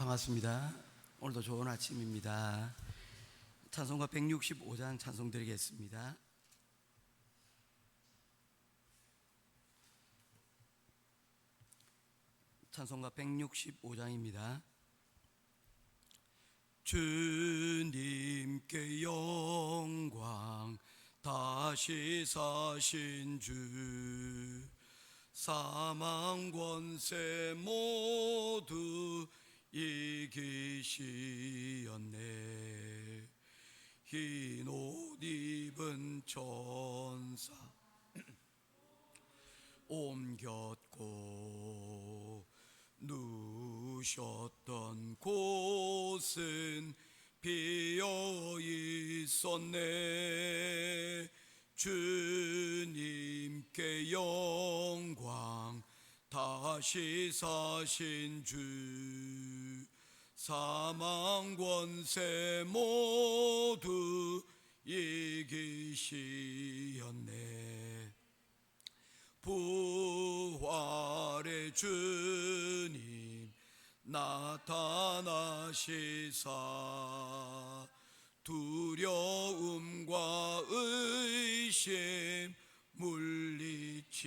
반갑습니다. 오늘도 좋은 아침입니다. 찬송가 165장 찬송 드리겠습니다. 찬송가 165장입니다. 주님께 영광, 다시 사신 주, 사망 권세 모두 이기시었네. 흰 옷 입은 천사 옮겼고 누셨던 곳은 비어 있었네. 주님께 영광, 다시 사신 주, 사망 권세 모두 이기시었네. 부활의 주님 나타나시사 두려움과 의심 물리치셨네.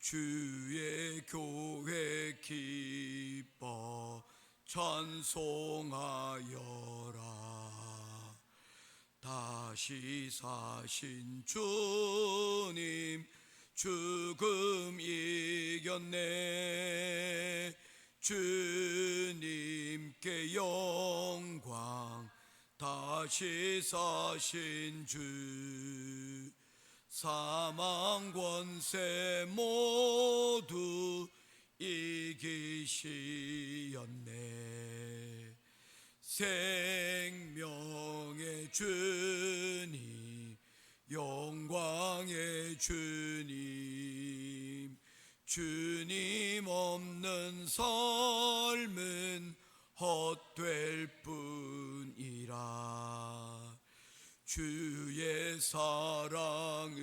주의 교회 기뻐 찬송하여라. 다시 사신 주님 죽음 이겼네. 주님께 영광, 다시 사신 주, 사망 권세 모두 이기시었네. 생명의 주님, 영광의 주님, 주님 없는 삶은 헛될 뿐이라. 주의 사랑으로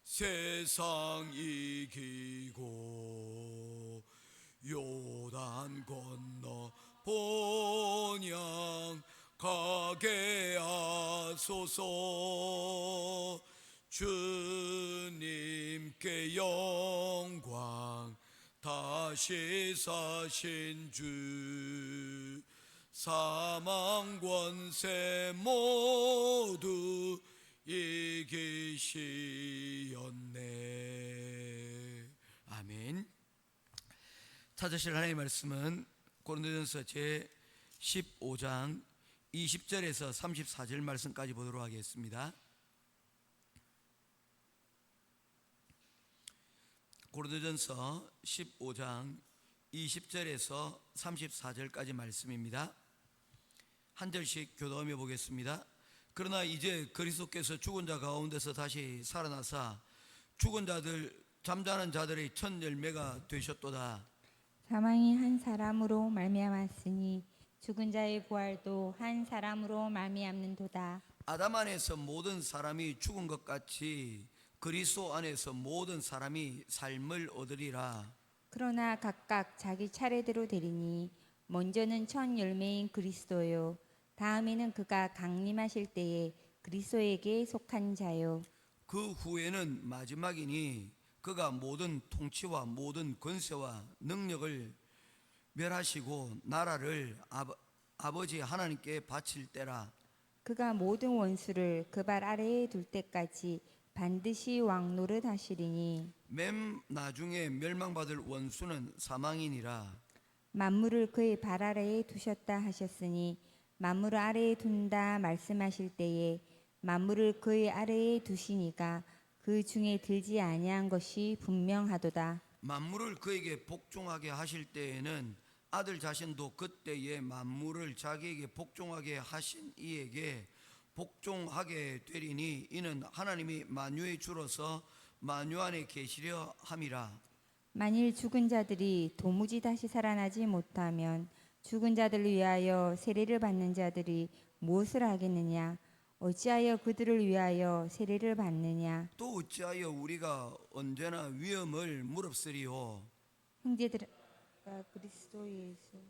세상 이기고 요단 건너 본향 가게 하소서. 주님께 영광, 다시 사신 주, 사망 권세 모두 이기시었네. 아멘. 찾으실 하나님의 말씀은 고린도전서 제 15장 20절에서 34절 말씀까지 보도록 하겠습니다. 고린도전서 15장 20절에서 34절까지 말씀입니다. 한 절씩 교도하며 보겠습니다. 그러나 이제 그리스도께서 죽은 자 가운데서 다시 살아나사 죽은 자들 잠자는 자들의 첫 열매가 되셨도다. 사망이 한 사람으로 말미암았으니 죽은 자의 부활도 한 사람으로 말미암는도다. 아담 안에서 모든 사람이 죽은 것 같이 그리스도 안에서 모든 사람이 삶을 얻으리라. 그러나 각각 자기 차례대로 되리니 먼저는 첫 열매인 그리스도요, 다음에는 그가 강림하실 때에 그리스도에게 속한 자요, 그 후에는 마지막이니 그가 모든 통치와 모든 권세와 능력을 멸하시고 나라를 아버지 하나님께 바칠 때라. 그가 모든 원수를 그 발 아래에 둘 때까지 반드시 왕노릇 하시리니 맨 나중에 멸망받을 원수는 사망이니라. 만물을 그의 발 아래에 두셨다 하셨으니 만물을 아래에 둔다 말씀하실 때에 만물을 그의 아래에 두시니가 그 중에 들지 아니한 것이 분명하도다. 만물을 그에게 복종하게 하실 때에는 아들 자신도 그때에 만물을 자기에게 복종하게 하신 이에게 복종하게 되리니 이는 하나님이 만유의 주로서 만유 안에 계시려 함이라. 만일 죽은 자들이 도무지 다시 살아나지 못하면 죽은 자들을 위하여 세례를 받는 자들이 무엇을 하겠느냐? 어찌하여 그들을 위하여 세례를 받느냐? 또 어찌하여 우리가 언제나 위험을 무릅쓰리요? 형제들아 그리스도 예수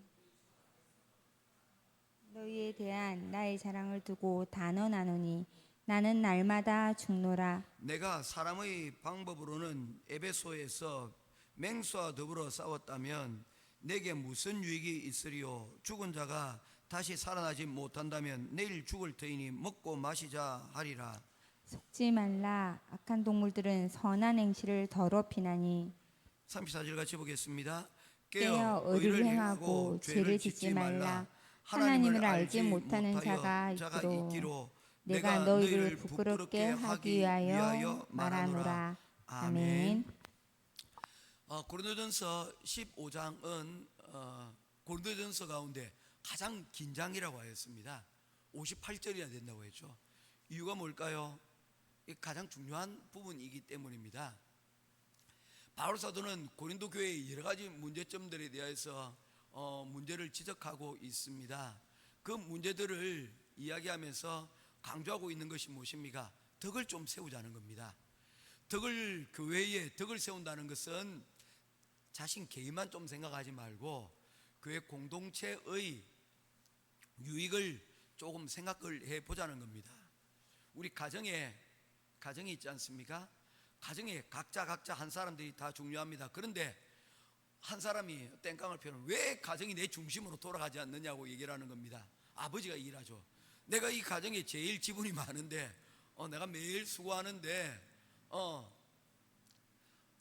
너희에 대한 나의 자랑을 두고 단언하노니 나는 날마다 죽노라. 내가 사람의 방법으로는 에베소에서 맹수와 더불어 싸웠다면 내게 무슨 유익이 있으리요? 죽은 자가 다시 살아나지 못한다면 내일 죽을 터이니 먹고 마시자 하리라. 속지 말라. 악한 동물들은 선한 행실을 더럽히나니 34절 같이 보겠습니다. 깨어 의를 행하고 죄를 짓지 말라. 하나님을 알지 못하는 자가 있기로 내가 너희를 부끄럽게 하기 위하여 말하노라. 아멘. 고린도전서 15장은 고린도전서 가운데 가장 긴장이라고 하였습니다. 58절이나 된다고 했죠. 이유가 뭘까요? 가장 중요한 부분이기 때문입니다. 바울 사도는 고린도 교회의 여러 가지 문제점들에 대해서 문제를 지적하고 있습니다. 그 문제들을 이야기하면서 강조하고 있는 것이 무엇입니까? 덕을 좀 세우자는 겁니다. 교회에 덕을 세운다는 것은 자신 개인만 좀 생각하지 말고 교회 공동체의 유익을 조금 생각을 해보자는 겁니다. 우리 가정이 있지 않습니까? 가정에 각자 한 사람들이 다 중요합니다. 그런데 한 사람이 땡깡을 피우면 왜 가정이 내 중심으로 돌아가지 않느냐고 얘기를 하는 겁니다. 아버지가 얘기하죠. 내가 이 가정에 제일 지분이 많은데 내가 매일 수고하는데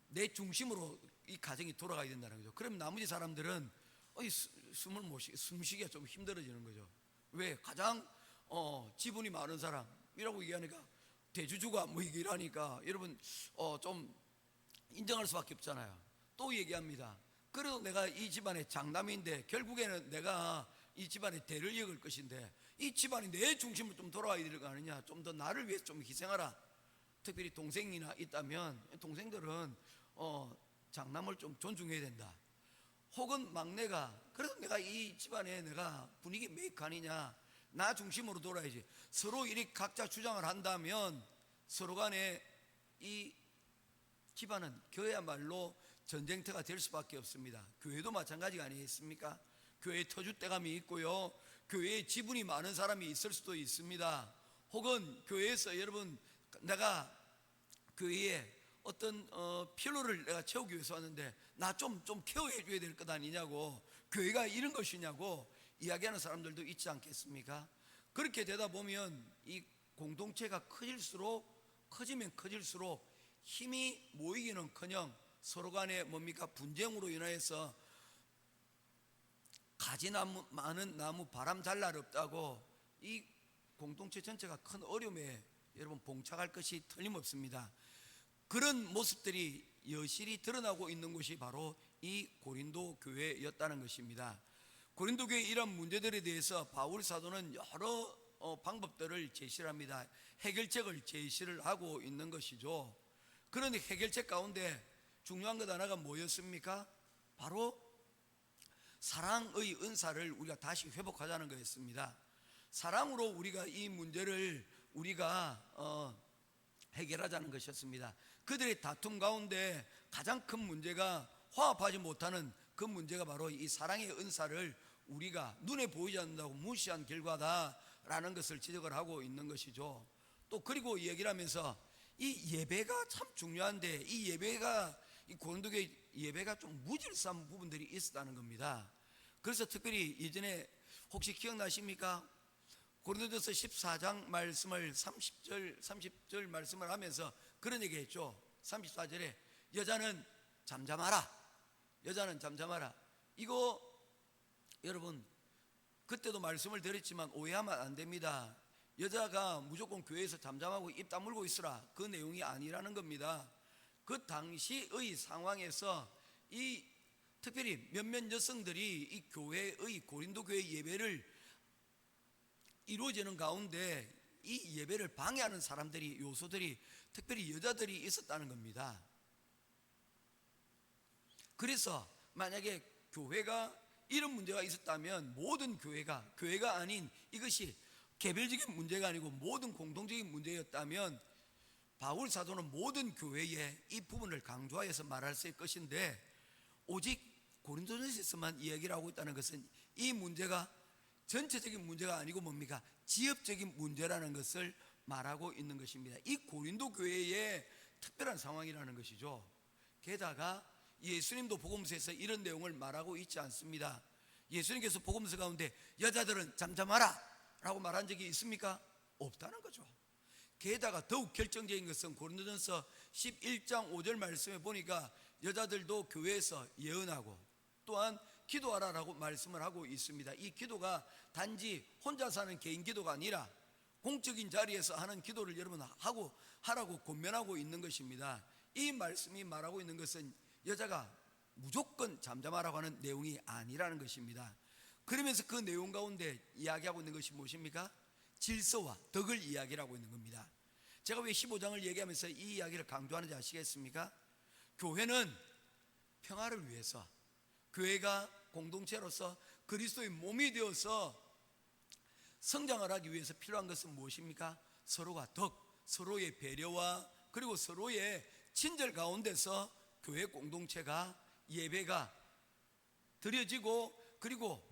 내 중심으로 이 가정이 돌아가야 된다는 거죠. 그럼 나머지 사람들은 숨쉬기가 좀 힘들어지는 거죠. 왜? 가장 지분이 많은 사람이라고 얘기하니까 대주주가 뭐 얘기를 하니까 여러분 좀 인정할 수밖에 없잖아요. 또 얘기합니다. 그래도 내가 이 집안의 장남인데 결국에는 내가 이 집안의 대를 이을 것인데 이 집안이 내 중심으로 좀 돌아와야 될 거 아니냐. 좀 더 나를 위해서 좀 희생하라. 특별히 동생이나 있다면 동생들은 장남을 좀 존중해야 된다. 혹은 막내가 그래도 내가 이 집안에 내가 분위기 메이커 아니냐, 나 중심으로 돌아야지. 서로 이리 각자 주장을 한다면 서로 간에 이 집안은 교회야말로 전쟁터가 될 수밖에 없습니다. 교회도 마찬가지가 아니겠습니까? 교회에 터줏대감이 있고요, 교회에 지분이 많은 사람이 있을 수도 있습니다. 혹은 교회에서 여러분 내가 교회에 어떤 필요를 내가 채우기 위해서 왔는데 나 좀 케어해 줘야 될 것 아니냐고, 교회가 이런 것이냐고 이야기하는 사람들도 있지 않겠습니까? 그렇게 되다 보면 이 공동체가 커지면 커질수록 힘이 모이기는커녕 서로 간에 뭡니까? 분쟁으로 인하여서 가지나무 많은 나무 바람 잘 날 없다고 이 공동체 전체가 큰 어려움에 여러분 봉착할 것이 틀림없습니다. 그런 모습들이 여실히 드러나고 있는 곳이 바로 이 고린도 교회였다는 것입니다. 고린도 교회의 이런 문제들에 대해서 바울 사도는 여러 방법들을 제시를 합니다. 해결책을 제시를 하고 있는 것이죠. 그런 해결책 가운데 중요한 것 하나가 뭐였습니까? 바로 사랑의 은사를 우리가 다시 회복하자는 거였습니다. 사랑으로 우리가 이 문제를 우리가 해결하자는 것이었습니다. 그들의 다툼 가운데 가장 큰 문제가 화합하지 못하는 그 문제가 바로 이 사랑의 은사를 우리가 눈에 보이지 않는다고 무시한 결과다라는 것을 지적을 하고 있는 것이죠. 또 그리고 이 얘기를 하면서 이 예배가 참 중요한데 이 고린도교회 예배가 좀 무질서한 부분들이 있었다는 겁니다. 그래서 특별히 예전에 혹시 기억나십니까? 고린도전서 14장 말씀을 30절 말씀을 하면서 그런 얘기 했죠. 34절에 여자는 잠잠하라. 이거 여러분 그때도 말씀을 드렸지만 오해하면 안 됩니다. 여자가 무조건 교회에서 잠잠하고 입 다물고 있으라, 그 내용이 아니라는 겁니다. 그 당시의 상황에서 이 특별히 몇몇 여성들이 이 교회의 고린도 교회 예배를 이루어지는 가운데 이 예배를 방해하는 요소들이 특별히 여자들이 있었다는 겁니다. 그래서 만약에 교회가 이런 문제가 있었다면 모든 교회가 아닌, 이것이 개별적인 문제가 아니고 모든 공동적인 문제였다면 바울 사도는 모든 교회에 이 부분을 강조하여서 말할 것인데 오직 고린도전서에서만 이야기를 하고 있다는 것은 이 문제가 전체적인 문제가 아니고 뭡니까? 지역적인 문제라는 것을 말하고 있는 것입니다. 이 고린도 교회의 특별한 상황이라는 것이죠. 게다가 예수님도 복음서에서 이런 내용을 말하고 있지 않습니다. 예수님께서 복음서 가운데 여자들은 잠잠하라 라고 말한 적이 있습니까? 없다는 거죠. 게다가 더욱 결정적인 것은 고린도전서 11장 5절 말씀에 보니까 여자들도 교회에서 예언하고 또한 기도하라라고 말씀을 하고 있습니다. 이 기도가 단지 혼자 하는 개인 기도가 아니라 공적인 자리에서 하는 기도를 여러분 하라고 권면하고 있는 것입니다. 이 말씀이 말하고 있는 것은 여자가 무조건 잠잠하라고 하는 내용이 아니라는 것입니다. 그러면서 그 내용 가운데 이야기하고 있는 것이 무엇입니까? 질서와 덕을 이야기하고 있는 겁니다. 제가 왜 15장을 얘기하면서 이 이야기를 강조하는지 아시겠습니까? 교회는 평화를 위해서, 교회가 공동체로서 그리스도의 몸이 되어서 성장을 하기 위해서 필요한 것은 무엇입니까? 서로가 덕, 서로의 배려와 그리고 서로의 친절 가운데서 교회 공동체가, 예배가 드려지고 그리고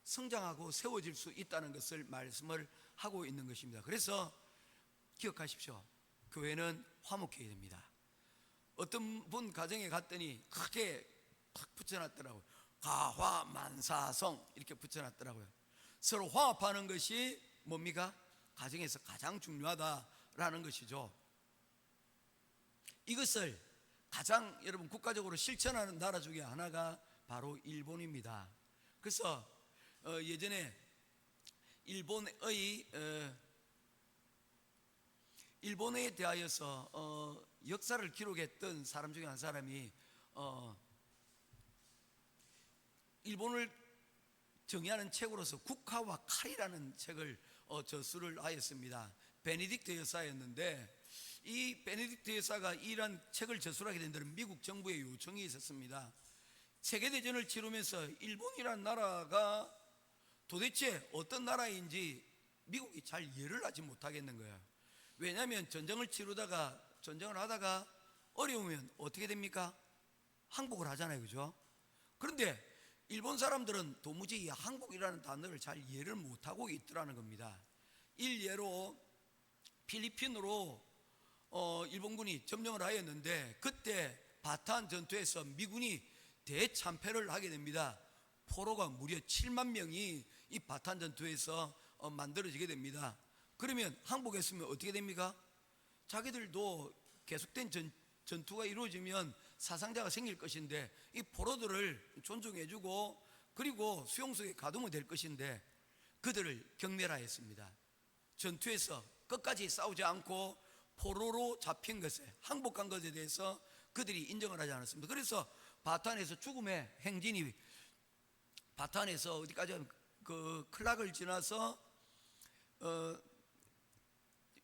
성장하고 세워질 수 있다는 것을 말씀을 하고 있는 것입니다. 그래서 기억하십시오. 교회는 화목해야 됩니다. 어떤 분 가정에 갔더니 크게 탁 붙여놨더라고요. 가화만사성 이렇게 붙여놨더라고요. 서로 화합하는 것이 뭡니까? 가정에서 가장 중요하다라는 것이죠. 이것을 가장 여러분 국가적으로 실천하는 나라 중에 하나가 바로 일본입니다. 그래서 예전에 일본에 대하여서 역사를 기록했던 사람 중에 한 사람이 일본을 정의하는 책으로서 국화와 칼이라는 책을 저술을 하였습니다. 베네딕트 여사였는데 이 베네딕트 여사가 이러한 책을 저술하게 된 데는 미국 정부의 요청이 있었습니다. 세계대전을 치르면서 일본이라는 나라가 도대체 어떤 나라인지 미국이 잘 이해를 하지 못하겠는 거예요. 왜냐하면 전쟁을 하다가 어려우면 어떻게 됩니까? 항복을 하잖아요, 그죠? 그런데 일본 사람들은 도무지 이 항복이라는 단어를 잘 이해를 못하고 있더라는 겁니다. 일례로 필리핀으로 일본군이 점령을 하였는데 그때 바탄 전투에서 미군이 대참패를 하게 됩니다. 포로가 무려 7만 명이 이 바탄 전투에서 만들어지게 됩니다. 그러면 항복했으면 어떻게 됩니까? 자기들도 계속된 전투가 이루어지면 사상자가 생길 것인데 이 포로들을 존중해주고 그리고 수용소에 가두면 될 것인데 그들을 경멸하였습니다. 전투에서 끝까지 싸우지 않고 포로로 잡힌 것에, 항복한 것에 대해서 그들이 인정을 하지 않았습니다. 그래서 바탄에서 죽음의 행진이 바탄에서 어디까지 하면 그 클락을 지나서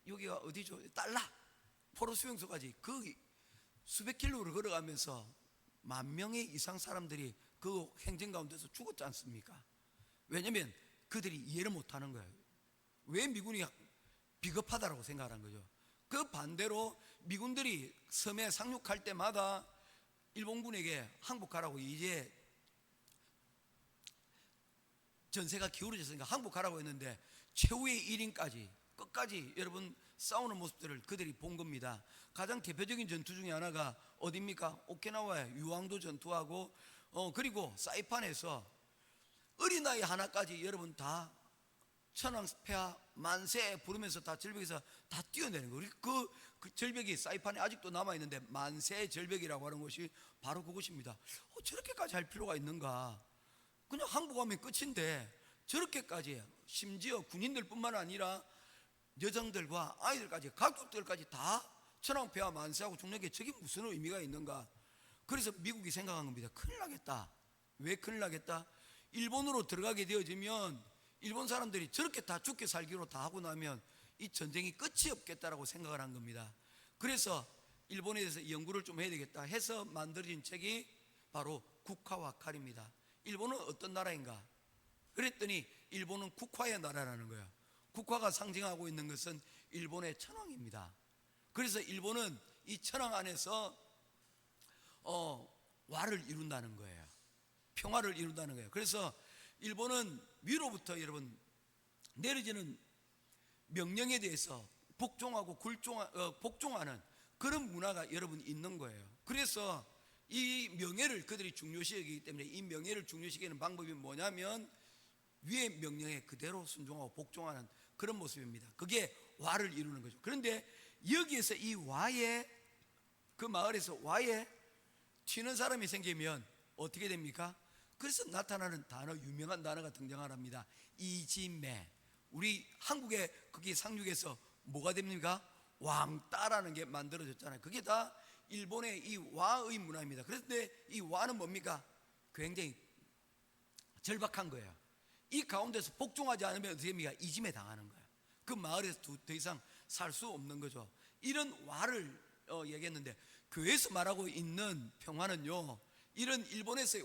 여기가 어디죠? 달라 포로 수용소까지 그 수백 킬로를 걸어가면서 10,000명의 이상 사람들이 그 행진 가운데서 죽었지 않습니까? 왜냐하면 그들이 이해를 못하는 거예요. 왜 미군이 비겁하다라고 생각한 거죠. 그 반대로 미군들이 섬에 상륙할 때마다 일본군에게 항복하라고, 이제 전세가 기울어졌으니까 항복하라고 했는데 최후의 1인까지 끝까지 여러분 싸우는 모습들을 그들이 본 겁니다. 가장 대표적인 전투 중에 하나가 어디입니까? 오키나와의 유황도 전투하고 그리고 사이판에서 어린아이 하나까지 여러분 다 천황폐하 만세 부르면서 다 절벽에서 다 뛰어내는 거예요. 그 절벽이 사이판에 아직도 남아있는데 만세 절벽이라고 하는 것이 바로 그것입니다. 저렇게까지 할 필요가 있는가? 그냥 항복하면 끝인데 저렇게까지, 심지어 군인들 뿐만 아니라 여성들과 아이들까지 가족들까지 다 천황폐하 만세하고 죽는 게 저게 무슨 의미가 있는가? 그래서 미국이 생각한 겁니다. 큰일 나겠다. 왜 큰일 나겠다? 일본으로 들어가게 되어지면 일본 사람들이 저렇게 다 죽게 살기로 다 하고 나면 이 전쟁이 끝이 없겠다라고 생각을 한 겁니다. 그래서 일본에 대해서 연구를 좀 해야 되겠다 해서 만들어진 책이 바로 국화와 칼입니다. 일본은 어떤 나라인가? 그랬더니 일본은 국화의 나라라는 거예요. 국화가 상징하고 있는 것은 일본의 천황입니다. 그래서 일본은 이 천황 안에서 와를 이룬다는 거예요. 평화를 이룬다는 거예요. 그래서 일본은 위로부터 여러분 내려지는 명령에 대해서 복종하고 복종하는 그런 문화가 여러분 있는 거예요. 그래서 이 명예를 그들이 중요시 여기기 때문에 이 명예를 중요시 여기는 방법이 뭐냐면 위의 명령에 그대로 순종하고 복종하는 그런 모습입니다. 그게 와를 이루는 거죠. 그런데 여기에서 이 와에, 그 마을에서 와에 튀는 사람이 생기면 어떻게 됩니까? 그래서 나타나는 단어, 유명한 단어가 등장합니다. 이지매. 우리 한국의 거기 상륙에서 뭐가 됩니까? 왕따라는 게 만들어졌잖아요. 그게 다 일본의 이 와의 문화입니다. 그런데 이 와는 뭡니까? 굉장히 절박한 거예요. 이 가운데서 복종하지 않으면 어떻게 됩니까? 이짐에 당하는 거예요. 그 마을에서 더 이상 살 수 없는 거죠. 이런 와를 얘기했는데, 교회에서 말하고 있는 평화는요, 이런 일본에서의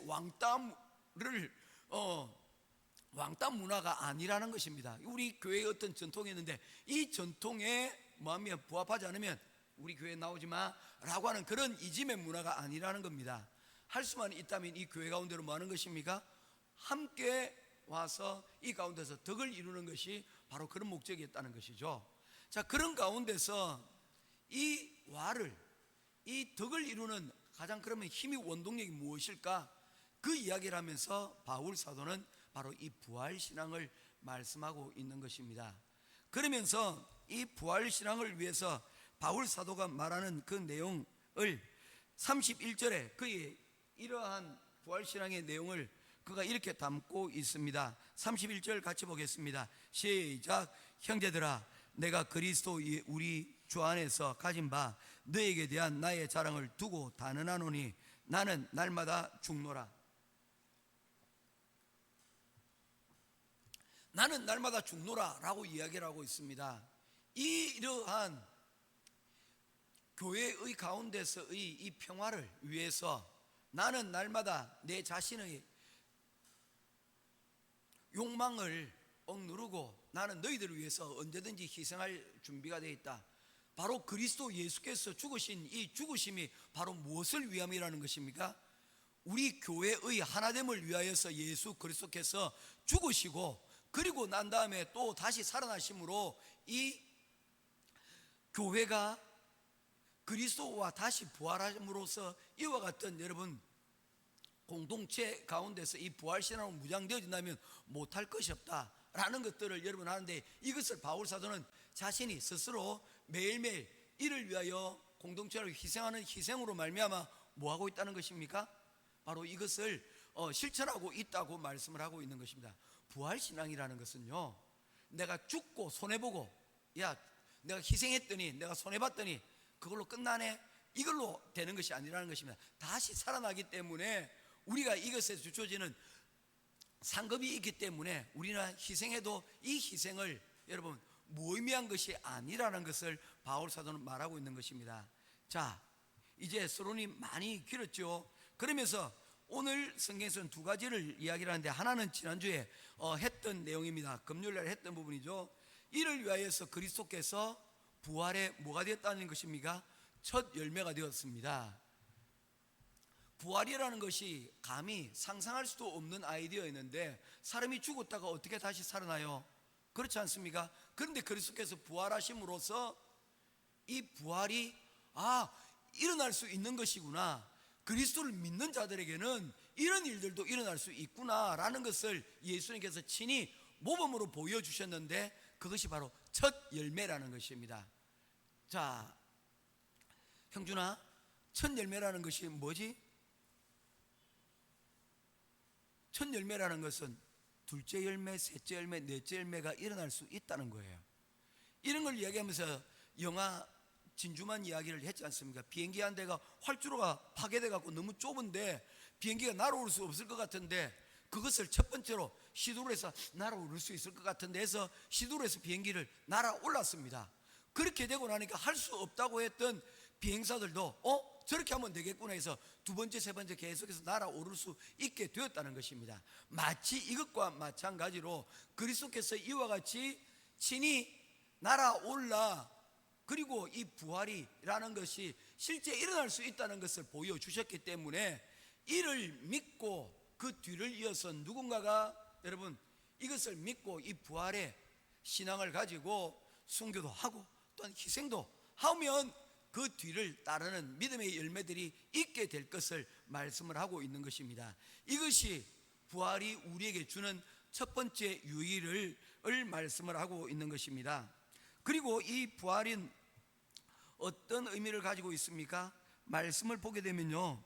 왕따 문화가 아니라는 것입니다. 우리 교회의 어떤 전통이 있는데 이 전통에 뭐하면 부합하지 않으면 우리 교회에 나오지 마 라고 하는 그런 이짐의 문화가 아니라는 겁니다. 할 수만 있다면 이 교회 가운데로 뭐 하는 것입니까? 함께 와서 이 가운데서 덕을 이루는 것이 바로 그런 목적이었다는 것이죠. 자, 그런 가운데서 이 와를, 이 덕을 이루는 가장 그러면 힘이, 원동력이 무엇일까? 그 이야기를 하면서 바울 사도는 바로 이 부활신앙을 말씀하고 있는 것입니다. 그러면서 이 부활신앙을 위해서 바울 사도가 말하는 그 내용을 31절에 그의 이러한 부활신앙의 내용을 그가 이렇게 담고 있습니다. 31절 같이 보겠습니다. 시작. 형제들아, 내가 그리스도 우리 주 안에서 가진 바 너에게 대한 나의 자랑을 두고 단언하노니 나는 날마다 죽노라. 나는 날마다 죽노라 라고 이야기를 하고 있습니다. 이러한 교회의 가운데서의 이 평화를 위해서 나는 날마다 내 자신의 욕망을 억누르고 나는 너희들을 위해서 언제든지 희생할 준비가 되어 있다. 바로 그리스도 예수께서 죽으신 이 죽으심이 바로 무엇을 위함이라는 것입니까? 우리 교회의 하나됨을 위하여서 예수 그리스도께서 죽으시고 그리고 난 다음에 또 다시 살아나심으로 이 교회가 그리스도와 다시 부활함으로써 이와 같은 여러분 공동체 가운데서 이 부활신앙으로 무장되어진다면 못할 것이 없다라는 것들을 여러분 하는데, 이것을 바울 사도는 자신이 스스로 매일매일 이를 위하여 공동체를 희생하는 희생으로 말미암아 뭐하고 있다는 것입니까? 바로 이것을 실천하고 있다고 말씀을 하고 있는 것입니다. 부활신앙이라는 것은요, 내가 죽고 손해보고 야 내가 희생했더니 내가 손해봤더니 그걸로 끝나네, 이걸로 되는 것이 아니라는 것입니다. 다시 살아나기 때문에 우리가 이것에서 주어지는 상급이 있기 때문에 우리는 희생해도 이 희생을 여러분 무의미한 것이 아니라는 것을 바울 사도는 말하고 있는 것입니다. 자, 이제 서론이 많이 길었죠. 그러면서 오늘 성경에서는 두 가지를 이야기를 하는데, 하나는 지난주에 했던 내용입니다. 금요일날 했던 부분이죠. 이를 위하여서 그리스도께서 부활에 뭐가 되었다는 것입니까? 첫 열매가 되었습니다. 부활이라는 것이 감히 상상할 수도 없는 아이디어였는데, 사람이 죽었다가 어떻게 다시 살아나요? 그렇지 않습니까? 그런데 그리스도께서 부활하심으로써 이 부활이 일어날 수 있는 것이구나, 그리스도를 믿는 자들에게는 이런 일들도 일어날 수 있구나라는 것을 예수님께서 친히 모범으로 보여주셨는데, 그것이 바로 첫 열매라는 것입니다. 자, 형준아, 첫 열매라는 것이 뭐지? 첫 열매라는 것은 둘째 열매, 셋째 열매, 넷째 열매가 일어날 수 있다는 거예요. 이런 걸 이야기하면서 영화 진주만 이야기를 했지 않습니까? 비행기 한 대가 활주로가 파괴돼 갖고 너무 좁은데 비행기가 날아올 수 없을 것 같은데, 그것을 첫 번째로 시도를 해서 날아올 수 있을 것 같은데 해서 시도를 해서 비행기를 날아올랐습니다. 그렇게 되고 나니까 할 수 없다고 했던 비행사들도 저렇게 하면 되겠구나 해서 두 번째, 세 번째 계속해서 날아오를 수 있게 되었다는 것입니다. 마치 이것과 마찬가지로 그리스도께서 이와 같이 친히 날아올라 그리고 이 부활이라는 것이 실제 일어날 수 있다는 것을 보여주셨기 때문에 이를 믿고 그 뒤를 이어서 누군가가 여러분 이것을 믿고 이 부활의 신앙을 가지고 순교도 하고 또한 희생도 하면 그 뒤를 따르는 믿음의 열매들이 있게 될 것을 말씀을 하고 있는 것입니다. 이것이 부활이 우리에게 주는 첫 번째 유의를 말씀을 하고 있는 것입니다. 그리고 이 부활은 어떤 의미를 가지고 있습니까? 말씀을 보게 되면요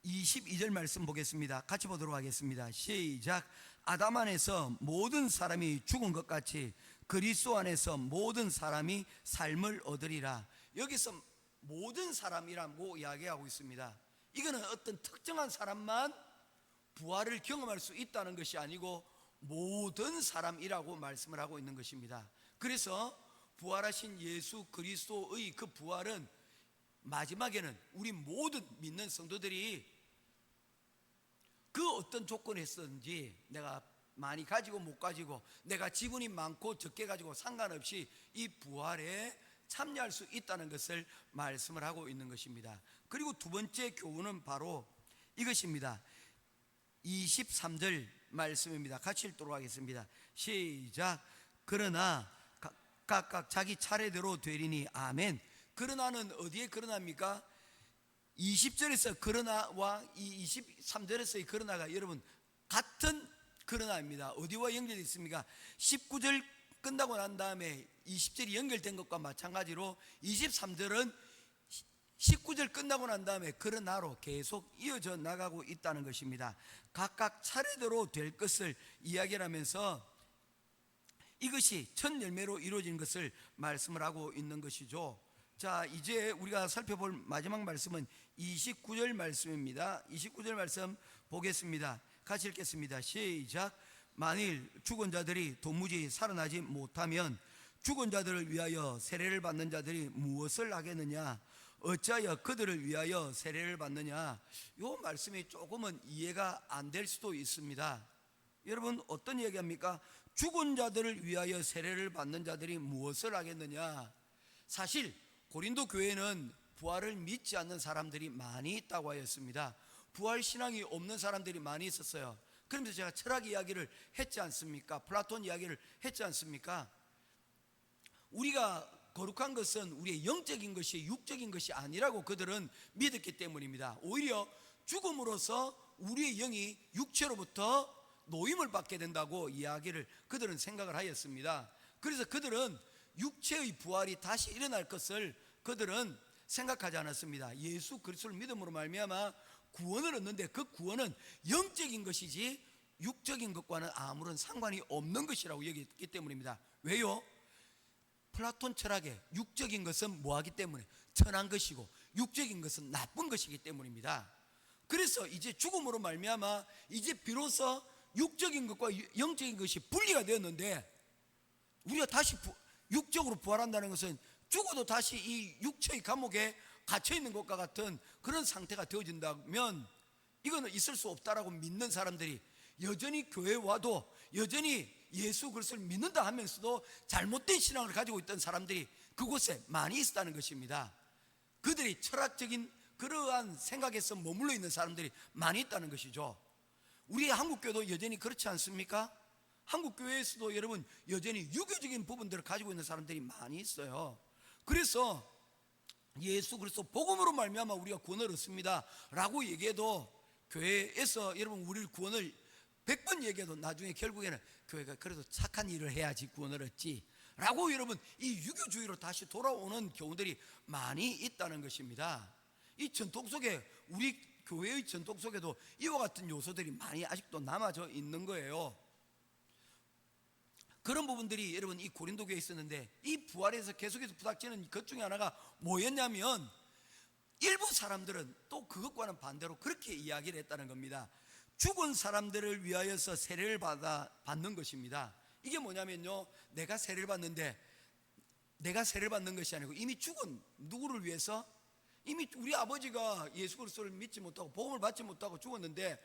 22절 말씀 보겠습니다. 같이 보도록 하겠습니다. 시작. 아담 안에서 모든 사람이 죽은 것 같이 그리스도 안에서 모든 사람이 삶을 얻으리라. 여기서 모든 사람이라고 이야기하고 있습니다. 이거는 어떤 특정한 사람만 부활을 경험할 수 있다는 것이 아니고 모든 사람이라고 말씀을 하고 있는 것입니다. 그래서 부활하신 예수 그리스도의 그 부활은 마지막에는 우리 모든 믿는 성도들이 그 어떤 조건에서든지 내가 많이 가지고 못 가지고 내가 지분이 많고 적게 가지고 상관없이 이 부활에 참여할 수 있다는 것을 말씀을 하고 있는 것입니다. 그리고 두 번째 교훈은 바로 이것입니다. 23절 말씀입니다. 같이 읽도록 하겠습니다. 시작. 그러나 각각 자기 차례대로 되리니 아멘. 그러나는 어디에 그러나입니까? 20절에서 그러나와 이 23절에서의 그러나가 여러분 같은 그러나입니다. 어디와 연결되어 있습니까? 19절 끝나고 난 다음에 20절이 연결된 것과 마찬가지로 23절은 19절 끝나고 난 다음에 그러나로 계속 이어져 나가고 있다는 것입니다. 각각 차례대로 될 것을 이야기하면서 이것이 첫 열매로 이루어진 것을 말씀을 하고 있는 것이죠. 자, 이제 우리가 살펴볼 마지막 말씀은 29절 말씀입니다. 29절 말씀 보겠습니다. 같이 읽겠습니다. 시작. 만일 죽은 자들이 도무지 살아나지 못하면 죽은 자들을 위하여 세례를 받는 자들이 무엇을 하겠느냐? 어찌하여 그들을 위하여 세례를 받느냐? 이 말씀이 조금은 이해가 안 될 수도 있습니다. 여러분 어떤 이야기합니까? 죽은 자들을 위하여 세례를 받는 자들이 무엇을 하겠느냐? 사실 고린도 교회는 부활을 믿지 않는 사람들이 많이 있다고 하였습니다. 부활 신앙이 없는 사람들이 많이 있었어요. 그러면서 제가 철학 이야기를 했지 않습니까? 플라톤 이야기를 했지 않습니까? 우리가 거룩한 것은 우리의 영적인 것이 육적인 것이 아니라고 그들은 믿었기 때문입니다. 오히려 죽음으로써 우리의 영이 육체로부터 노임을 받게 된다고 이야기를 그들은 생각을 하였습니다. 그래서 그들은 육체의 부활이 다시 일어날 것을 그들은 생각하지 않았습니다. 예수 그리스도를 믿음으로 말미암아 구원을 얻는데 그 구원은 영적인 것이지 육적인 것과는 아무런 상관이 없는 것이라고 여겼기 때문입니다. 왜요? 플라톤 철학에 육적인 것은 뭐하기 때문에 천한 것이고 육적인 것은 나쁜 것이기 때문입니다. 그래서 이제 죽음으로 말미암아 이제 비로소 육적인 것과 영적인 것이 분리가 되었는데 우리가 다시 육적으로 부활한다는 것은 죽어도 다시 이 육체의 감옥에 갇혀 있는 것과 같은 그런 상태가 되어진다면 이거는 있을 수 없다라고 믿는 사람들이 여전히 교회에 와도 여전히 예수 그리스도를 믿는다 하면서도 잘못된 신앙을 가지고 있던 사람들이 그곳에 많이 있었다는 것입니다. 그들이 철학적인 그러한 생각에서 머물러 있는 사람들이 많이 있다는 것이죠. 우리 한국교회도 여전히 그렇지 않습니까? 한국교회에서도 여러분 여전히 유교적인 부분들을 가지고 있는 사람들이 많이 있어요. 그래서 예수 그리스도 복음으로 말미암아 우리가 구원을 얻습니다 라고 얘기해도 교회에서 여러분 우리를 구원을 100번 얘기해도 나중에 결국에는 교회가 그래도 착한 일을 해야지 구원을 얻지 라고 여러분 이 유교주의로 다시 돌아오는 경우들이 많이 있다는 것입니다. 이 전통 속에 우리 교회의 전통 속에도 이와 같은 요소들이 많이 아직도 남아져 있는 거예요. 그런 부분들이 여러분 이 고린도 교회에 있었는데 이 부활에서 계속해서 부닥치는 것 중에 하나가 뭐였냐면 일부 사람들은 또 그것과는 반대로 그렇게 이야기를 했다는 겁니다. 죽은 사람들을 위하여서 세례를 받는 것입니다. 이게 뭐냐면요, 내가 세례를 받는데 내가 세례를 받는 것이 아니고 이미 죽은 누구를 위해서 이미 우리 아버지가 예수 그리스도를 믿지 못하고 복음을 받지 못하고 죽었는데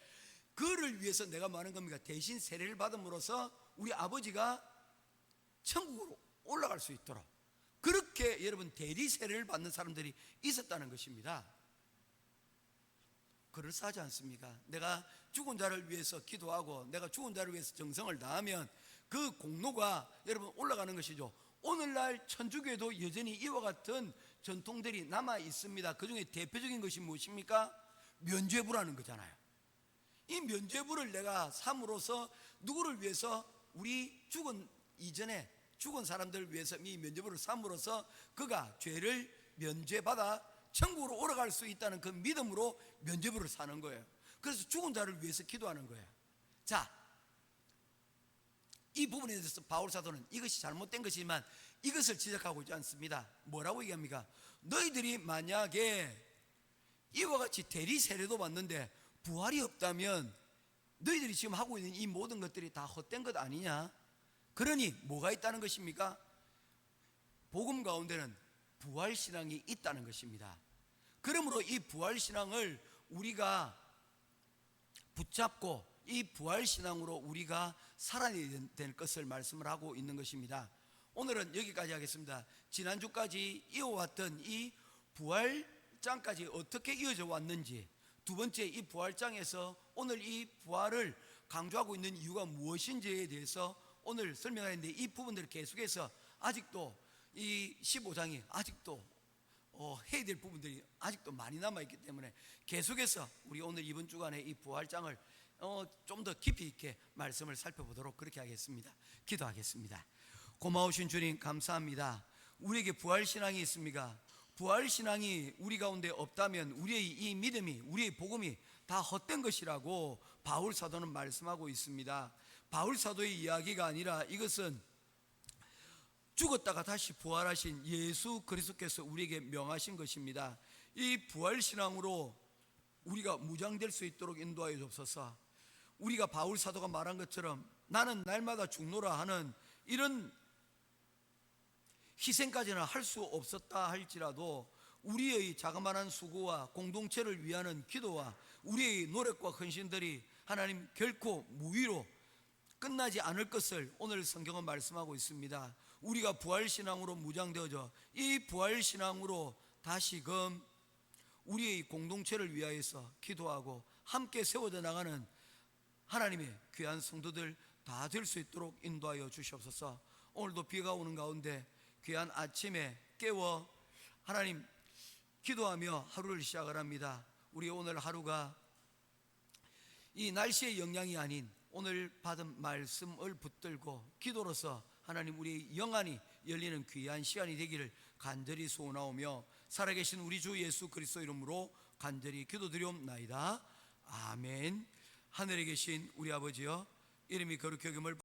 그를 위해서 내가 뭐 하는 겁니까? 대신 세례를 받음으로써 우리 아버지가 천국으로 올라갈 수 있도록 그렇게 여러분 대리 세례를 받는 사람들이 있었다는 것입니다. 그럴싸하지 않습니까? 내가 죽은 자를 위해서 기도하고 내가 죽은 자를 위해서 정성을 다하면 그 공로가 여러분 올라가는 것이죠. 오늘날 천주교에도 여전히 이와 같은 전통들이 남아 있습니다. 그 중에 대표적인 것이 무엇입니까? 면죄부라는 거잖아요. 이 면죄부를 내가 삼으로써 누구를 위해서? 우리 죽은 이전에 죽은 사람들을 위해서 이 면죄부를 삼으로써 그가 죄를 면죄받아 천국으로 올라갈 수 있다는 그 믿음으로 면죄부를 사는 거예요. 그래서 죽은 자를 위해서 기도하는 거예요. 자, 이 부분에 대해서 바울 사도는 이것이 잘못된 것이지만 이것을 지적하고 있지 않습니다. 뭐라고 얘기합니까? 너희들이 만약에 이와 같이 대리 세례도 받는데 부활이 없다면 너희들이 지금 하고 있는 이 모든 것들이 다 헛된 것 아니냐? 그러니 뭐가 있다는 것입니까? 복음 가운데는 부활신앙이 있다는 것입니다. 그러므로 이 부활신앙을 우리가 붙잡고 이 부활신앙으로 우리가 살아야 될 것을 말씀을 하고 있는 것입니다. 오늘은 여기까지 하겠습니다. 지난주까지 이어왔던 이 부활장까지 어떻게 이어져 왔는지, 두 번째 이 부활장에서 오늘 이 부활을 강조하고 있는 이유가 무엇인지에 대해서 오늘 설명하는데, 이 부분들을 계속해서 아직도 이 15장이 아직도 해야 될 부분들이 아직도 많이 남아있기 때문에 계속해서 우리 오늘 이번 주간에 이 부활장을 좀 더 깊이 있게 말씀을 살펴보도록 그렇게 하겠습니다. 기도하겠습니다. 고마우신 주님 감사합니다. 우리에게 부활신앙이 있습니까? 부활신앙이 우리 가운데 없다면 우리의 이 믿음이, 우리의 복음이 다 헛된 것이라고 바울 사도는 말씀하고 있습니다. 바울 사도의 이야기가 아니라 이것은 죽었다가 다시 부활하신 예수 그리스도께서 우리에게 명하신 것입니다. 이 부활신앙으로 우리가 무장될 수 있도록 인도하여 주옵소서. 우리가 바울 사도가 말한 것처럼 나는 날마다 죽노라 하는 이런 희생까지는 할 수 없었다 할지라도 우리의 자그마한 수고와 공동체를 위하는 기도와 우리의 노력과 헌신들이 하나님 결코 무위로 끝나지 않을 것을 오늘 성경은 말씀하고 있습니다. 우리가 부활신앙으로 무장되어져 이 부활신앙으로 다시금 우리의 공동체를 위하여서 기도하고 함께 세워져 나가는 하나님의 귀한 성도들 다 될 수 있도록 인도하여 주시옵소서. 오늘도 비가 오는 가운데 귀한 아침에 깨워 하나님 기도하며 하루를 시작을 합니다. 우리 오늘 하루가 이 날씨의 영향이 아닌 오늘 받은 말씀을 붙들고 기도로서 하나님 우리의 영안이 열리는 귀한 시간이 되기를 간절히 소원하오며 살아계신 우리 주 예수 그리스도 이름으로 간절히 기도드리옵나이다. 아멘. 하늘에 계신 우리 아버지여, 이름이 거룩히 여김을